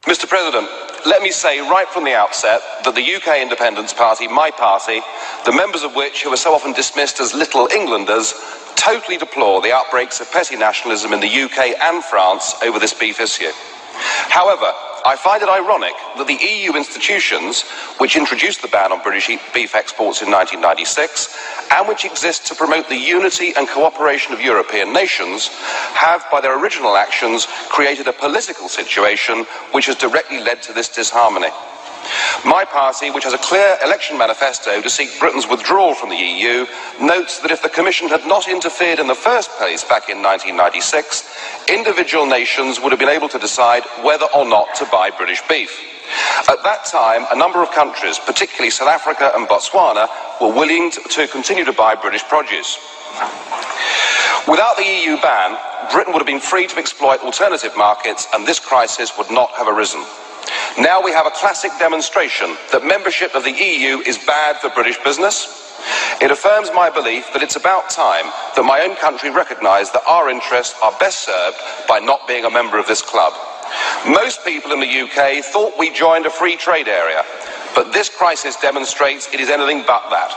Mr. President, let me say right from the outset that the UK Independence Party, my party, the members of which who are so often dismissed as little Englanders, totally deplore the outbreaks of petty nationalism in the UK and France over this beef issue. However, I find it ironic that the EU institutions, which introduced the ban on British beef exports in 1996, and which exist to promote the unity and cooperation of European nations, have, by their original actions, created a political situation which has directly led to this disharmony. My party, which has a clear election manifesto to seek Britain's withdrawal from the EU, notes that if the Commission had not interfered in the first place back in 1996, individual nations would have been able to decide whether or not to buy British beef. At that time, a number of countries, particularly South Africa and Botswana, were willing to continue to buy British produce. Without the EU ban, Britain would have been free to exploit alternative markets, and this crisis would not have arisen. Now we have a classic demonstration that membership of the EU is bad for British business. It affirms my belief that it's about time that my own country recognised that our interests are best served by not being a member of this club. Most people in the UK thought we joined a free trade area, but this crisis demonstrates it is anything but that.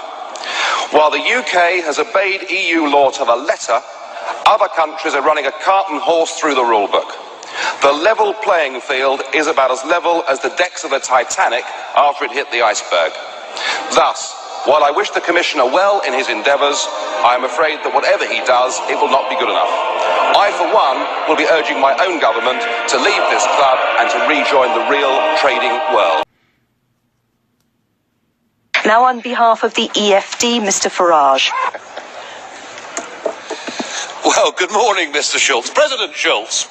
While the UK has obeyed EU law to the letter, other countries are running a cart and horse through the rule book. The level playing field is about as level as the decks of the Titanic after it hit the iceberg. Thus, while I wish the Commissioner well in his endeavours, I am afraid that whatever he does, it will not be good enough. I, for one, will be urging my own government to leave this club and to rejoin the real trading world. Now on behalf of the EFD, Mr. Farage. Well, good morning, Mr. Schulz. President Schulz,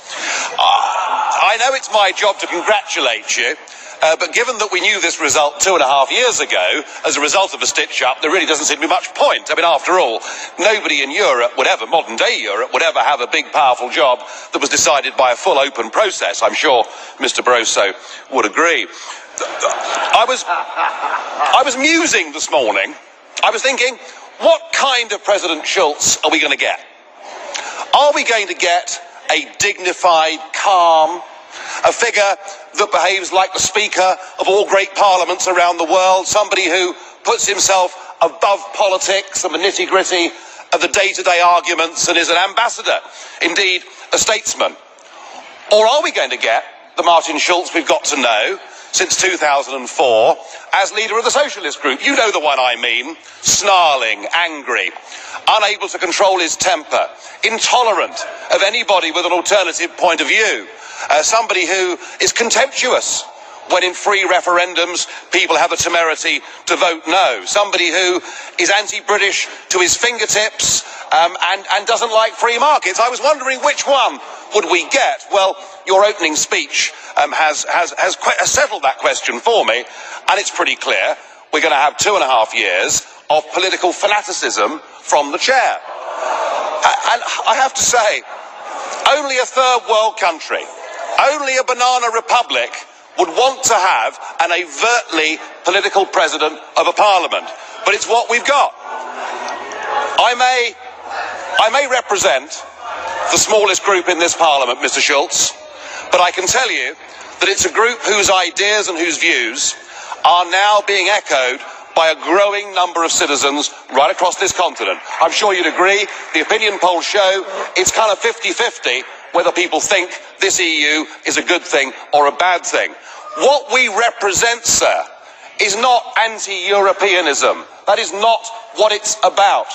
I know it's my job to congratulate you, but given that we knew this result 2.5 years ago, as a result of a stitch-up, there really doesn't seem to be much point. I mean, after all, nobody in Europe would ever, modern-day Europe, would ever have a big, powerful job that was decided by a full, open process. I'm sure Mr. Barroso would agree. I was musing this morning. I was thinking, what kind of President Schulz are we going to get? Are we going to get a dignified, calm, a figure that behaves like the Speaker of all great parliaments around the world, somebody who puts himself above politics and the nitty-gritty of the day-to-day arguments and is an ambassador, indeed a statesman? Or are we going to get the Martin Schulz we've got to know since 2004 as leader of the Socialist Group? You know the one I mean. Snarling, angry, unable to control his temper, intolerant of anybody with an alternative point of view, somebody who is contemptuous when in free referendums people have the temerity to vote no, somebody who is anti-British to his fingertips and doesn't like free markets. I was wondering which one would we get? Well, your opening speech has settled that question for me, and it's pretty clear. We're going to have 2.5 years of political fanaticism from the chair. And I have to say, only a third world country, only a banana republic would want to have an overtly political president of a parliament. But it's what we've got. I may represent the smallest group in this parliament, Mr. Schulz, but I can tell you that it's a group whose ideas and whose views are now being echoed by a growing number of citizens right across this continent. I'm sure you'd agree. The opinion polls show it's kind of 50-50 whether people think this EU is a good thing or a bad thing. What we represent, sir, is not anti-Europeanism. That is not what it's about.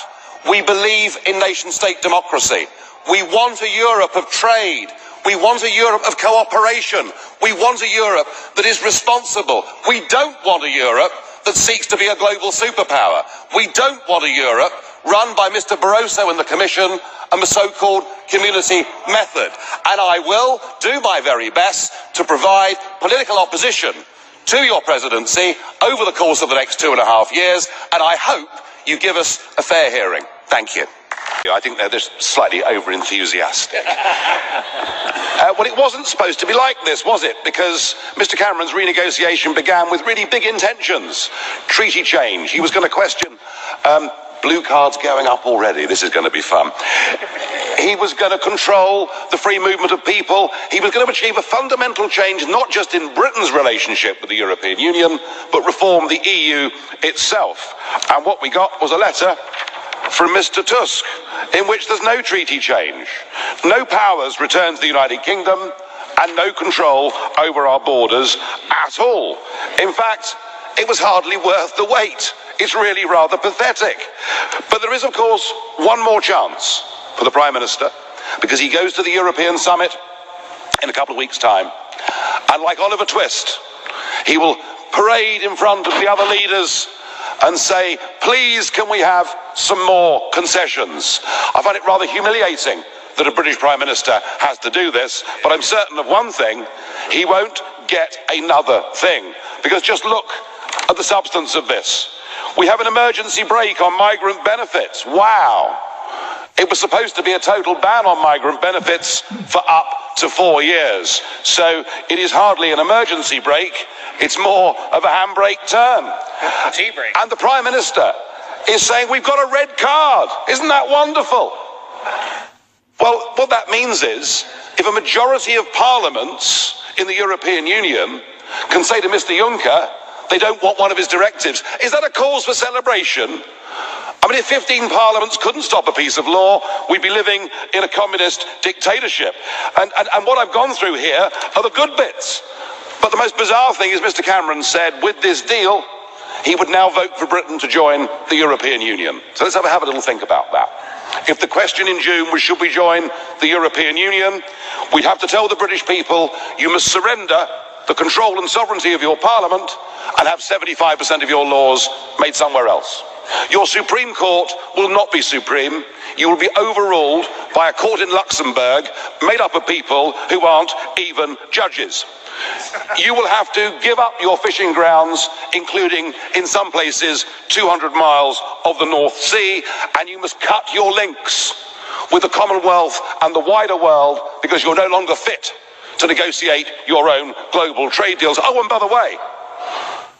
We believe in nation-state democracy. We want a Europe of trade. We want a Europe of cooperation. We want a Europe that is responsible. We don't want a Europe that seeks to be a global superpower. We don't want a Europe run by Mr. Barroso and the Commission and the so-called community method. And I will do my very best to provide political opposition to your presidency over the course of the next 2.5 years, and I hope you give us a fair hearing. Thank you. I think they're just slightly over-enthusiastic. Well, it wasn't supposed to be like this, was it? Because Mr. Cameron's renegotiation began with really big intentions. Treaty change. He was going to question blue cards going up already. This is going to be fun. He was going to control the free movement of people. He was going to achieve a fundamental change, not just in Britain's relationship with the European Union, but reform the EU itself. And what we got was a letter from Mr. Tusk, in which there's no treaty change, no powers returned to the United Kingdom, and no control over our borders at all. In fact, it was hardly worth the wait. It's really rather pathetic. But there is, of course, one more chance for the Prime Minister, because he goes to the European Summit in a couple of weeks' time, and like Oliver Twist, he will parade in front of the other leaders and say, please, can we have some more concessions? I find it rather humiliating that a British Prime Minister has to do this, but I'm certain of one thing: he won't get another thing. Because just look at the substance of this. We have an emergency brake on migrant benefits. Wow. It was supposed to be a total ban on migrant benefits for up to 4 years. So it is hardly an emergency brake, it's more of a handbrake turn. Tea break. And the Prime Minister is saying we've got a red card. Isn't that wonderful? Well, what that means is, if a majority of parliaments in the European Union can say to Mr. Juncker they don't want one of his directives, is that a cause for celebration? I mean, if 15 parliaments couldn't stop a piece of law, we'd be living in a communist dictatorship. And what I've gone through here are the good bits. But the most bizarre thing is Mr. Cameron said with this deal, he would now vote for Britain to join the European Union. So let's have a little think about that. If the question in June was, should we join the European Union, we'd have to tell the British people, you must surrender the control and sovereignty of your parliament and have 75% of your laws made somewhere else. Your Supreme Court will not be supreme. You will be overruled by a court in Luxembourg made up of people who aren't even judges. You will have to give up your fishing grounds, including, in some places, 200 miles of the North Sea, and you must cut your links with the Commonwealth and the wider world because you're no longer fit to negotiate your own global trade deals. Oh, and by the way,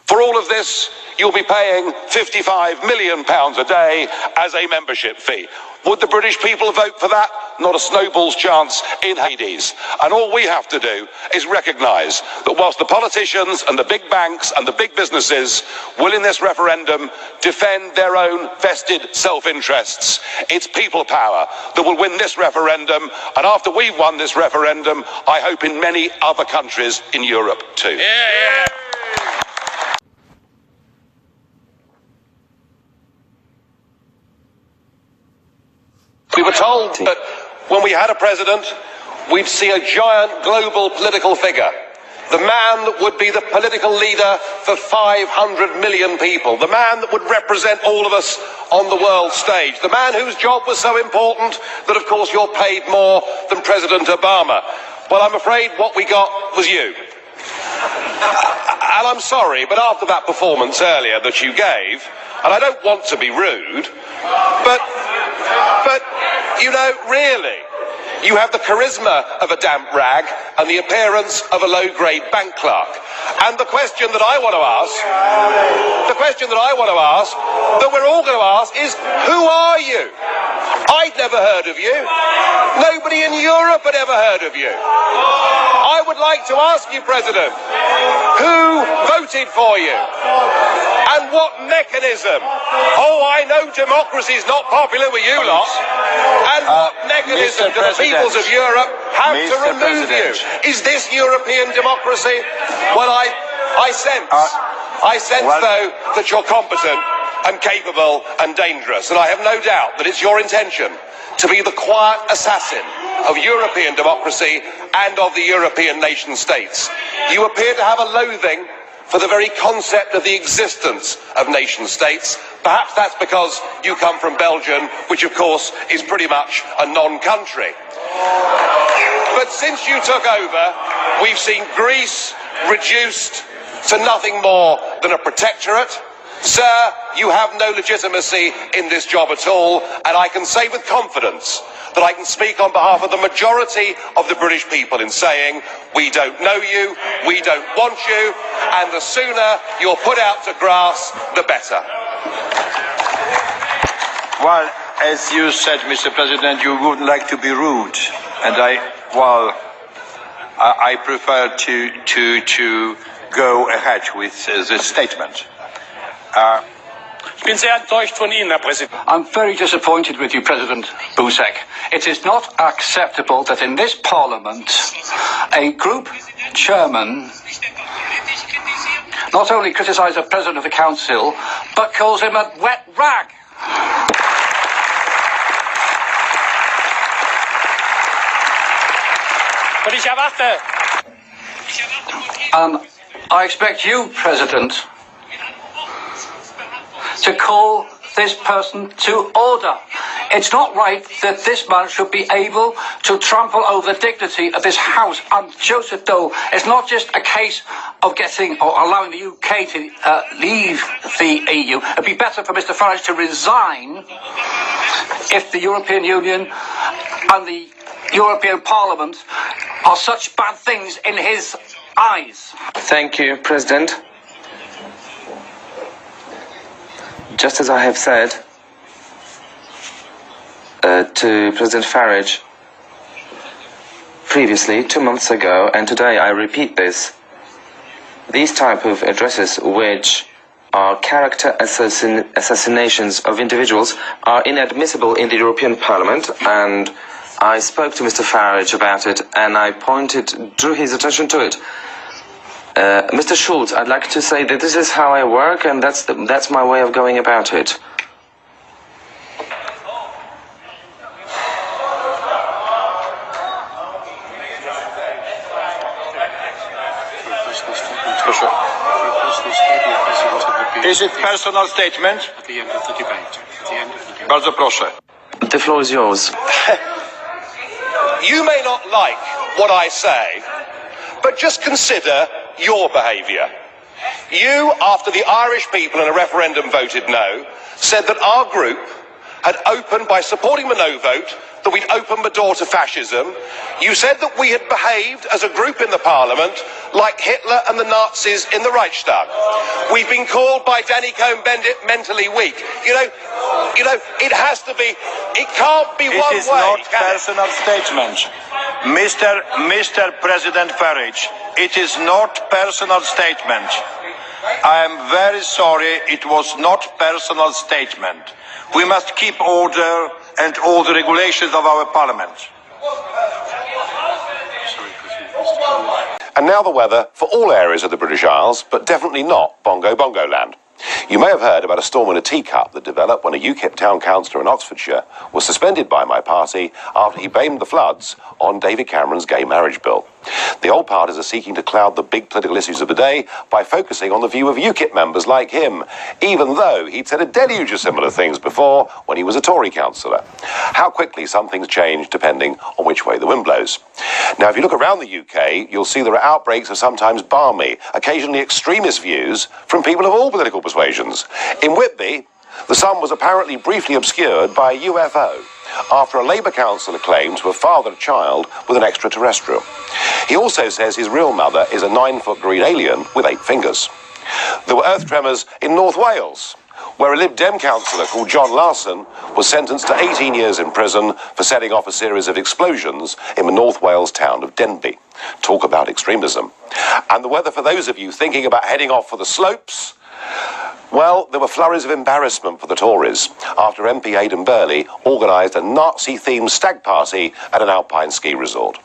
for all of this, you'll be paying £55 million a day as a membership fee. Would the British people vote for that? Not a snowball's chance in Hades. And all we have to do is recognise that whilst the politicians and the big banks and the big businesses will in this referendum defend their own vested self-interests, it's people power that will win this referendum. And after we've won this referendum, I hope in many other countries in Europe too. Yeah. We were told that when we had a president, we'd see a giant global political figure. The man that would be the political leader for 500 million people. The man that would represent all of us on the world stage. The man whose job was so important that, of course, you're paid more than President Obama. Well, I'm afraid what we got was you. And I'm sorry, but after that performance earlier that you gave, and I don't want to be rude, but you know, really, you have the charisma of a damp rag and the appearance of a low-grade bank clerk. And the question that I want to ask, that we're all going to ask is, who are you? I'd never heard of you. Nobody in Europe had ever heard of you. I would like to ask you, President, who voted for you? And what mechanism? Oh, I know democracy is not popular with you lot. And what mechanism do the peoples of Europe have to remove you? Is this European democracy? Well, I sense, though, that you're competent and capable and dangerous. And I have no doubt that it's your intention to be the quiet assassin of European democracy and of the European nation states. You appear to have a loathing for the very concept of the existence of nation states. Perhaps that's because you come from Belgium, which of course is pretty much a non-country. But since you took over, we've seen Greece reduced to nothing more than a protectorate. Sir, you have no legitimacy in this job at all, and I can say with confidence that I can speak on behalf of the majority of the British people in saying, we don't know you, we don't want you, and the sooner you're put out to grass, the better. Well, as you said, Mr. President, you wouldn't like to be rude, and I prefer to go ahead with this statement. I'm very disappointed with you, President Buzek. It is not acceptable that in this Parliament, a group chairman not only criticises the President of the Council, but calls him a wet rag. I expect you, President, to call this person to order. It's not right that this man should be able to trample over the dignity of this House. And Joseph Dole, it's not just a case of getting or allowing the UK to leave the EU. It'd be better for Mr. Farage to resign if the European Union and the European Parliament are such bad things in his eyes. Thank you, President. Just as I have said to President Farage previously, 2 months ago, and today I repeat this, these type of addresses, which are character assassinations of individuals, are inadmissible in the European Parliament, and I spoke to Mr. Farage about it, and I drew his attention to it. Mr. Schulz, I'd like to say that this is how I work, and that's my way of going about it. Is it personal statement? At the end of the debate. Bardzo proszę. The floor is yours. You may not like what I say, but just consider your behaviour. You, after the Irish people in a referendum voted no, said that our group had opened, by supporting the no vote, that we'd opened the door to fascism. You said that we had behaved as a group in the Parliament like Hitler and the Nazis in the Reichstag. We've been called by Danny Cohn-Bendit mentally weak. You know, it has to be, it can't be one way. It is not personal statement. Mr. President Farage, it is not personal statement. I am very sorry, it was not personal statement. We must keep order and all the regulations of our Parliament. And now the weather for all areas of the British Isles, but definitely not Bongo Bongo land. You may have heard about a storm in a teacup that developed when a UKIP town councillor in Oxfordshire was suspended by my party after he blamed the floods on David Cameron's gay marriage bill. The old parties are seeking to cloud the big political issues of the day by focusing on the view of UKIP members like him, even though he'd said a deluge of similar things before when he was a Tory councillor. How quickly some things change depending on which way the wind blows. Now, if you look around the UK, you'll see there are outbreaks of sometimes balmy, occasionally extremist views from people of all political persuasions. In Whitby, the sun was apparently briefly obscured by a UFO after a Labour councillor claimed to have fathered a child with an extraterrestrial. He also says his real mother is a 9-foot green alien with 8 fingers. There were earth tremors in North Wales, where a Lib Dem councillor called John Larson was sentenced to 18 years in prison for setting off a series of explosions in the North Wales town of Denbigh. Talk about extremism. And the weather for those of you thinking about heading off for the slopes, well, there were flurries of embarrassment for the Tories after MP Aidan Burley organised a Nazi-themed stag party at an alpine ski resort.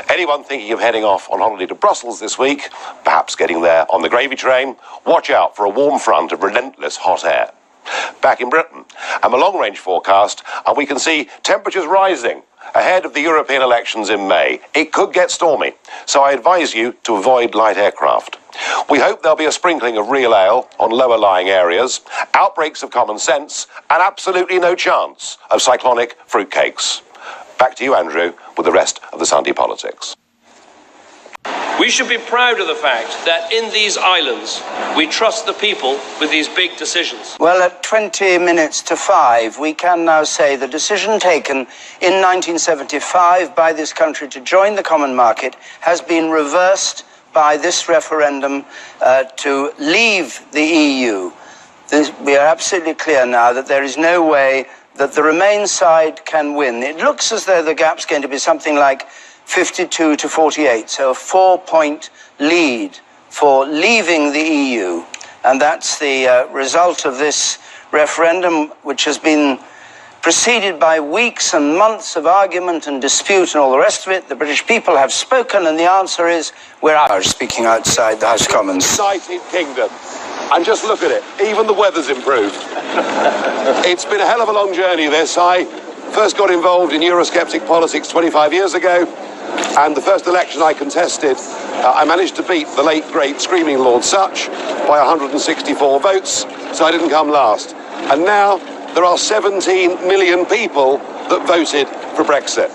Anyone thinking of heading off on holiday to Brussels this week, perhaps getting there on the gravy train, watch out for a warm front of relentless hot air. Back in Britain, and the long-range forecast, and we can see temperatures rising ahead of the European elections in May. It could get stormy, so I advise you to avoid light aircraft. We hope there'll be a sprinkling of real ale on lower-lying areas, outbreaks of common sense, and absolutely no chance of cyclonic fruitcakes. Back to you, Andrew, with the rest of the Sunday politics. We should be proud of the fact that in these islands we trust the people with these big decisions. Well, at 20 minutes to 5, we can now say the decision taken in 1975 by this country to join the common market has been reversed by this referendum to leave the EU. We are absolutely clear now that there is no way that the Remain side can win. It looks as though the gap's going to be something like 52 to 48, so a 4-point lead for leaving the EU. And that's the result of this referendum, which has been preceded by weeks and months of argument and dispute and all the rest of it. The British people have spoken, and the answer is we're out. Speaking outside the House of Commons. United Kingdom. And just look at it. Even the weather's improved. It's been a hell of a long journey, this. I first got involved in Eurosceptic politics 25 years ago, and the first election I contested, I managed to beat the late, great, screaming Lord Such by 164 votes, so I didn't come last. And now there are 17 million people that voted for Brexit.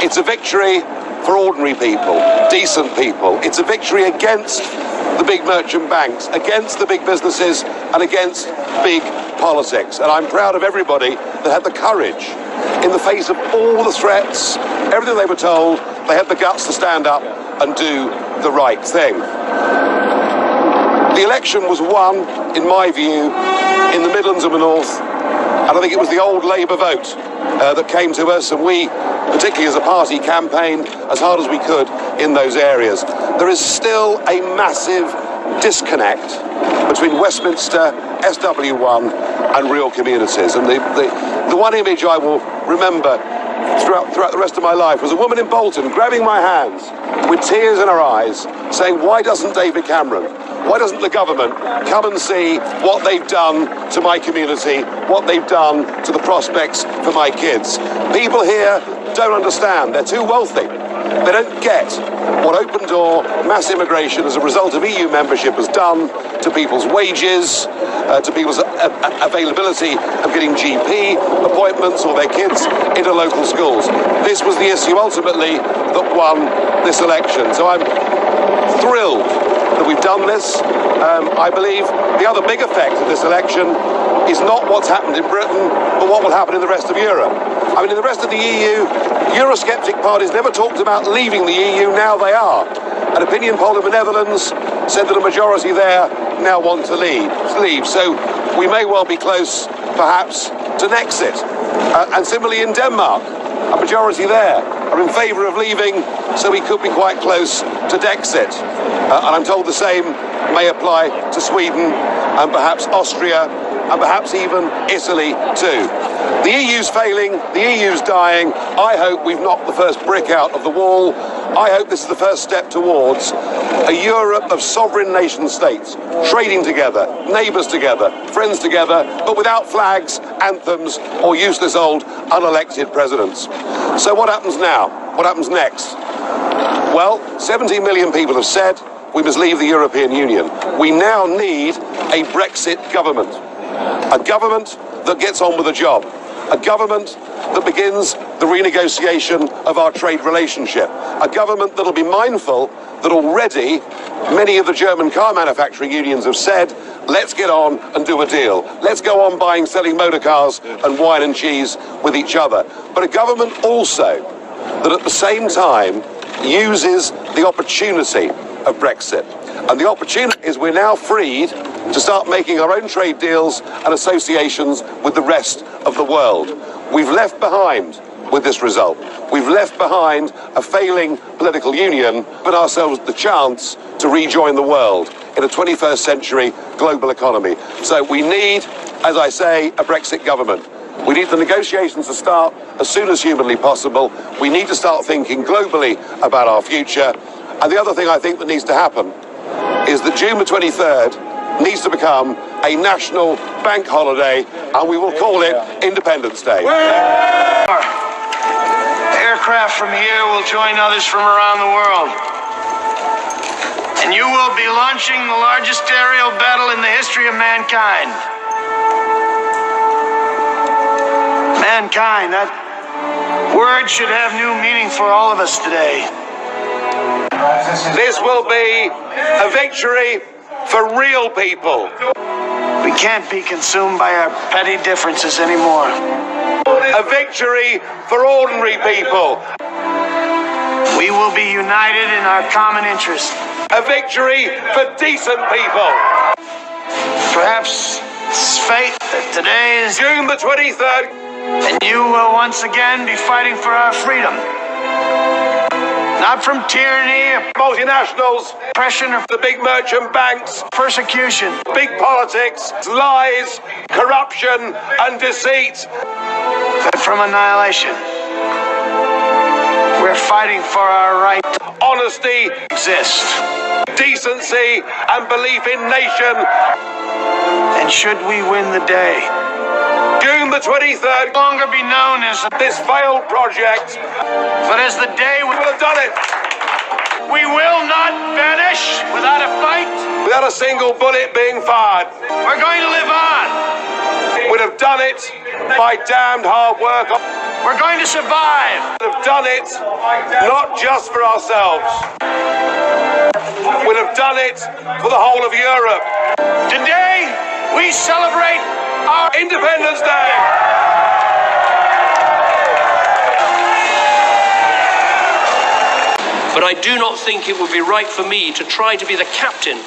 It's a victory for ordinary people, decent people. It's a victory against the big merchant banks, against the big businesses, and against big politics. And I'm proud of everybody that had the courage, in the face of all the threats, everything they were told, they had the guts to stand up and do the right thing. The election was won, in my view, in the Midlands and the North, and I think it was the old Labour vote that came to us, and we, particularly as a party, campaigned as hard as we could in those areas. There is still a massive disconnect between Westminster, SW1 and real communities. And the one image I will remember throughout the rest of my life was a woman in Bolton grabbing my hands with tears in her eyes, saying, "Why doesn't David Cameron, why doesn't the government come and see what they've done to my community, what they've done to the prospects for my kids?" People here don't understand. They're too wealthy. They don't get what open door mass immigration as a result of EU membership has done to people's wages, to people's availability of getting GP appointments or their kids into local schools. This was the issue ultimately that won this election. So I'm thrilled that we've done this. I believe the other big effect of this election is not what's happened in Britain, but what will happen in the rest of Europe. I mean, in the rest of the EU, Eurosceptic parties never talked about leaving the EU, now they are. An opinion poll in the Netherlands said that a majority there now want to leave. So we may well be close, perhaps, to Nexit. And similarly in Denmark, a majority there are in favour of leaving, so we could be quite close to Dexit. And I'm told the same may apply to Sweden and perhaps Austria and perhaps even Italy too. The EU's failing, the EU's dying. I hope we've knocked the first brick out of the wall. I hope this is the first step towards a Europe of sovereign nation states, trading together, neighbours together, friends together, but without flags, anthems, or useless old unelected presidents. So what happens now? What happens next? Well, 17 million people have said we must leave the European Union. We now need a Brexit government. A government that gets on with the job. A government that begins the renegotiation of our trade relationship. A government that will be mindful that already many of the German car manufacturing unions have said, let's get on and do a deal. Let's go on buying, selling motor cars and wine and cheese with each other. But a government also that at the same time uses the opportunity of Brexit. And the opportunity is we're now freed to start making our own trade deals and associations with the rest of the world. We've left behind, with this result, we've left behind a failing political union, but ourselves the chance to rejoin the world in a 21st century global economy. So we need, as I say, a Brexit government. We need the negotiations to start as soon as humanly possible. We need to start thinking globally about our future. And the other thing I think that needs to happen is that June the 23rd needs to become a national bank holiday, and we will call it Independence Day. Aircraft from here will join others from around the world. And you will be launching the largest aerial battle in the history of mankind. Mankind, that word should have new meaning for all of us today. This will be a victory for real people. We can't be consumed by our petty differences anymore. A victory for ordinary people. We will be united in our common interest. A victory for decent people. Perhaps it's fate that today is June the 23rd. And you will once again be fighting for our freedom. Not from tyranny, Multinationals, oppression, or the big merchant banks, persecution, big politics, lies, corruption and deceit. but from annihilation. We're fighting for our right to Honesty, exist. decency and belief in nation. And should we win the day, June the 23rd, no longer be known as this failed project, but as the day we will have done it will not vanish without a fight. without a single bullet being fired. We're going to live on. We'd have done it by damned hard work. We're going to survive. We'd have done it not just for ourselves. We'd have done it for the whole of Europe. Today, we celebrate our Independence Day! But I do not think it would be right for me to try to be the captain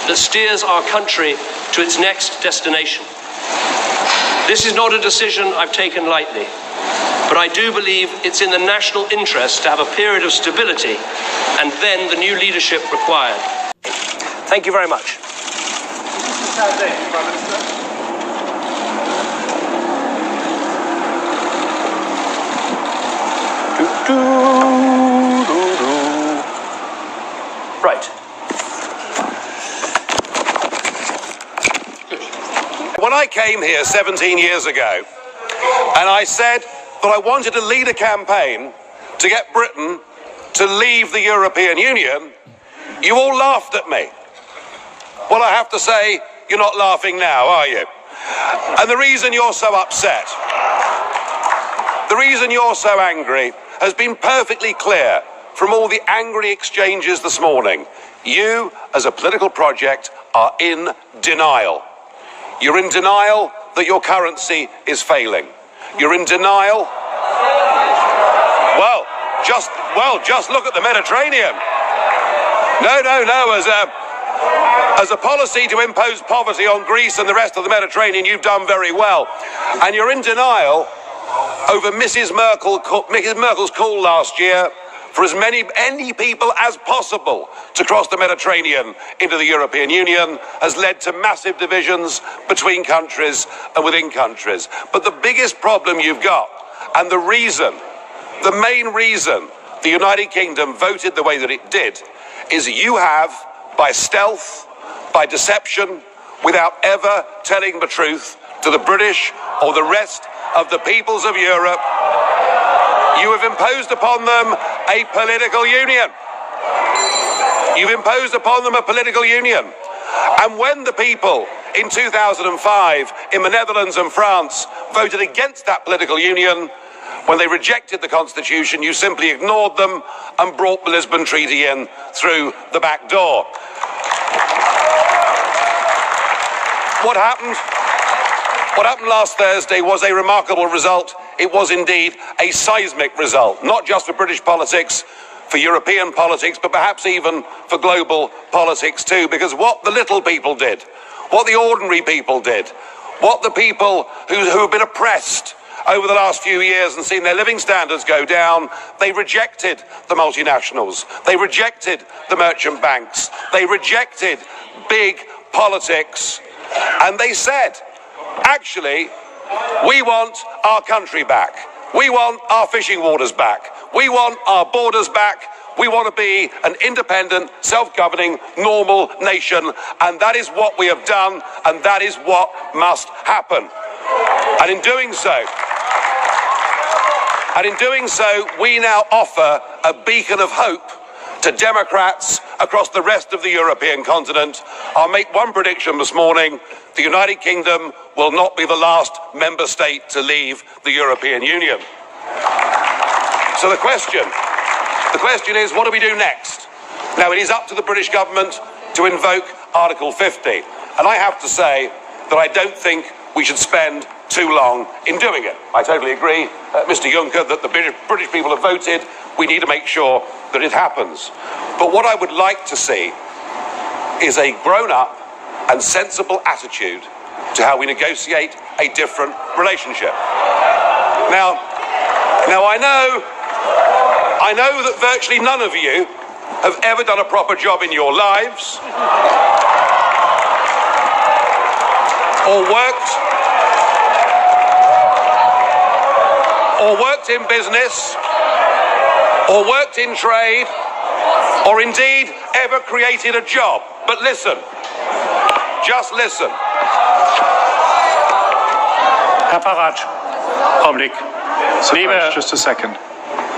that steers our country to its next destination. This is not a decision I've taken lightly, but I do believe it's in the national interest to have a period of stability and then the new leadership required. Thank you very much. Right. When I came here 17 years ago, and I said that I wanted to lead a campaign to get Britain to leave the European Union, you all laughed at me. Well, I have to say, you're not laughing now, are you? And the reason you're so upset, the reason you're so angry, has been perfectly clear from all the angry exchanges this morning. You, as a political project, are in denial. You're in denial that your currency is failing. You're in denial. Well, just look at the Mediterranean. No. As a policy to impose poverty on Greece and the rest of the Mediterranean, you've done very well. And you're in denial over Mrs. Merkel's call last year for as many people as possible to cross the Mediterranean into the European Union has led to massive divisions between countries and within countries. But the biggest problem you've got, and the main reason the United Kingdom voted the way that it did, is you have, by stealth, by deception, without ever telling the truth to the British or the rest of the peoples of Europe, you have imposed upon them a political union. You've imposed upon them a political union. And when the people in 2005 in the Netherlands and France voted against that political union, when they rejected the Constitution, you simply ignored them and brought the Lisbon Treaty in through the back door. What happened last Thursday was a remarkable result. It was indeed a seismic result, not just for British politics, for European politics, but perhaps even for global politics too, because what the little people did, what the ordinary people did, what the people who have been oppressed over the last few years and seen their living standards go down, they rejected the multinationals, they rejected the merchant banks, they rejected big politics, and they said, actually, we want our country back. We want our fishing waters back. We want our borders back. We want to be an independent, self-governing, normal nation. And that is what we have done, and that is what must happen. And in doing so, we now offer a beacon of hope to Democrats across the rest of the European continent. I'll make one prediction this morning. The United Kingdom will not be the last member state to leave the European Union. So the question is, what do we do next? Now, it is up to the British government to invoke Article 50. And I have to say that I don't think we should spend too long in doing it. I totally agree, Mr. Juncker, that the British people have voted. We need to make sure that it happens. But what I would like to see is a grown-up and sensible attitude to how we negotiate a different relationship. Now I know that virtually none of you have ever done a proper job in your lives, or worked in business, or worked in trade, or indeed ever created a job. But listen, just listen. Herr Farage, Augenblick. Just a second.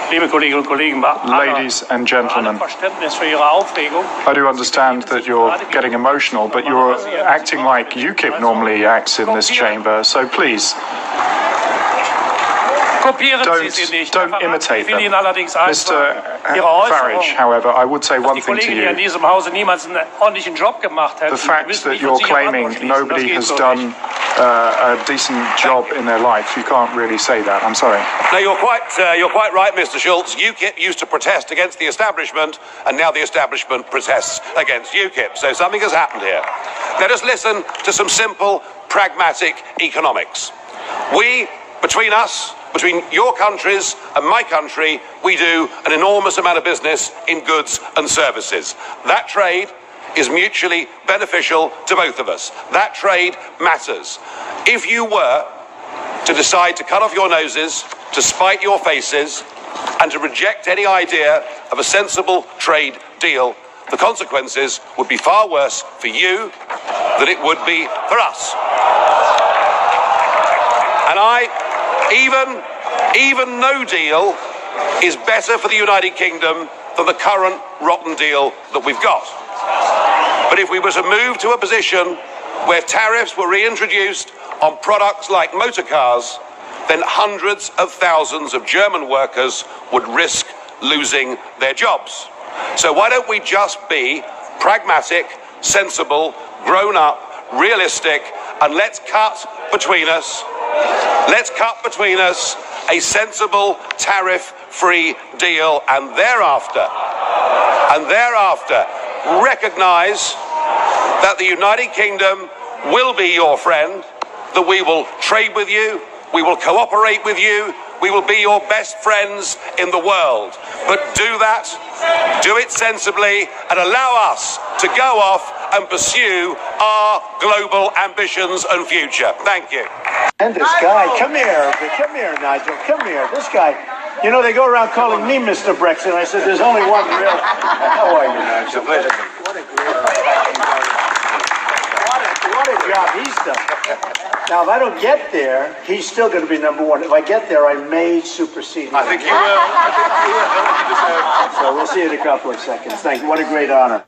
Liebe Kolleginnen und Kollegen, Ladies and gentlemen, Verständnis für Ihre Aufregung. I do understand that you're getting emotional, but you're acting like UKIP normally acts in this chamber, so please, don't imitate them. Mr. Farage, however, I would say one thing to you. The fact that you're claiming nobody has done a decent job in their life, you can't really say that. I'm sorry. No, you're quite right, Mr. Schultz. UKIP used to protest against the establishment, and now the establishment protests against UKIP. So something has happened here. Let us listen to some simple, pragmatic economics. Between your countries and my country, we do an enormous amount of business in goods and services. That trade is mutually beneficial to both of us. That trade matters. If you were to decide to cut off your noses, to spite your faces, and to reject any idea of a sensible trade deal, the consequences would be far worse for you than it would be for us. And even no deal is better for the United Kingdom than the current rotten deal that we've got. But if we were to move to a position where tariffs were reintroduced on products like motor cars, then hundreds of thousands of German workers would risk losing their jobs. So why don't we just be pragmatic, sensible, grown up, realistic, and let's cut between us a sensible tariff-free deal, and thereafter recognise that the United Kingdom will be your friend, that we will trade with you, we will cooperate with you, we will be your best friends in the world. But do it sensibly, and allow us to go off and pursue our global ambitions and future. Thank you. And this guy, come here, Nigel, come here. This guy, you know, they go around calling me Mr. Brexit. I said, there's only one real. How are you, Nigel? What a job he's done. Now, if I don't get there, he's still going to be number one. If I get there, I may supersede him. I think you will. So we'll see you in a couple of seconds. Thank you. What a great honor.